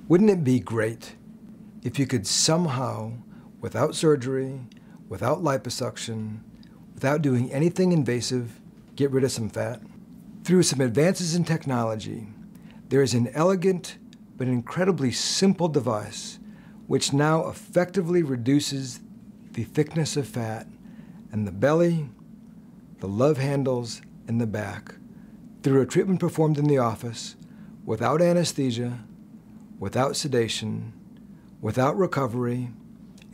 Wouldn't it be great if you could somehow, without surgery, without liposuction, without doing anything invasive, get rid of some fat? Through some advances in technology, there is an elegant but incredibly simple device which now effectively reduces the thickness of fat in the belly, the love handles, and the back through a treatment performed in the office without anesthesia, without sedation, without recovery,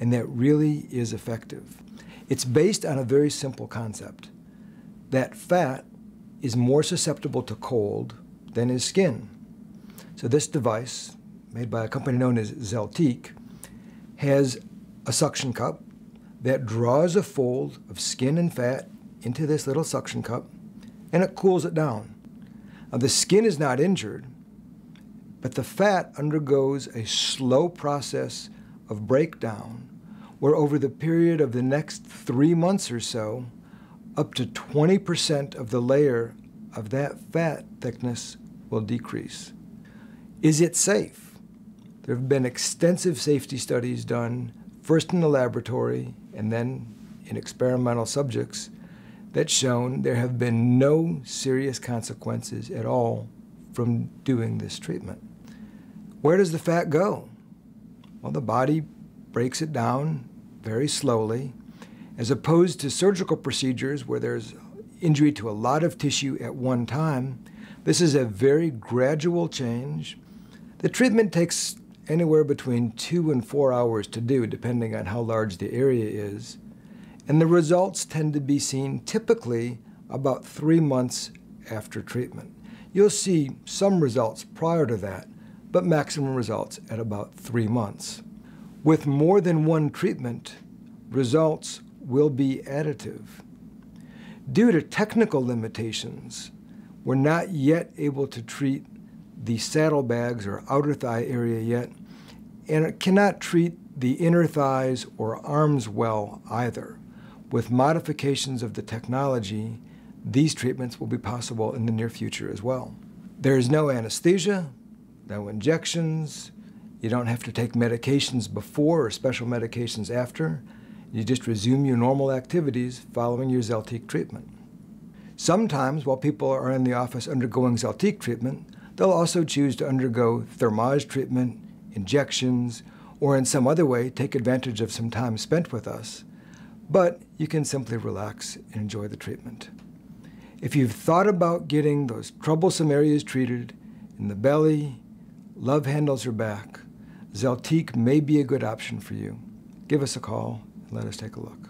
and that really is effective. It's based on a very simple concept, that fat is more susceptible to cold than is skin. So this device, made by a company known as Zeltiq, has a suction cup that draws a fold of skin and fat into this little suction cup, and it cools it down. Now, the skin is not injured, but the fat undergoes a slow process of breakdown where over the period of the next 3 months or so, up to 20% of the layer of that fat thickness will decrease. Is it safe? There have been extensive safety studies done, first in the laboratory and then in experimental subjects, that shown there have been no serious consequences at all from doing this treatment. Where does the fat go? Well, the body breaks it down very slowly, as opposed to surgical procedures where there's injury to a lot of tissue at one time. This is a very gradual change. The treatment takes anywhere between 2 and 4 hours to do, depending on how large the area is. And the results tend to be seen typically about 3 months after treatment. You'll see some results prior to that, but maximum results at about 3 months. With more than one treatment, results will be additive. Due to technical limitations, we're not yet able to treat the saddlebags or outer thigh area yet, and it cannot treat the inner thighs or arms well either. With modifications of the technology, these treatments will be possible in the near future as well. There is no anesthesia, no injections. You don't have to take medications before or special medications after. You just resume your normal activities following your Zeltiq treatment. Sometimes, while people are in the office undergoing Zeltiq treatment, they'll also choose to undergo thermage treatment, injections, or in some other way take advantage of some time spent with us. But you can simply relax and enjoy the treatment. If you've thought about getting those troublesome areas treated in the belly, love handles, or back, Zeltiq may be a good option for you. Give us a call and let us take a look.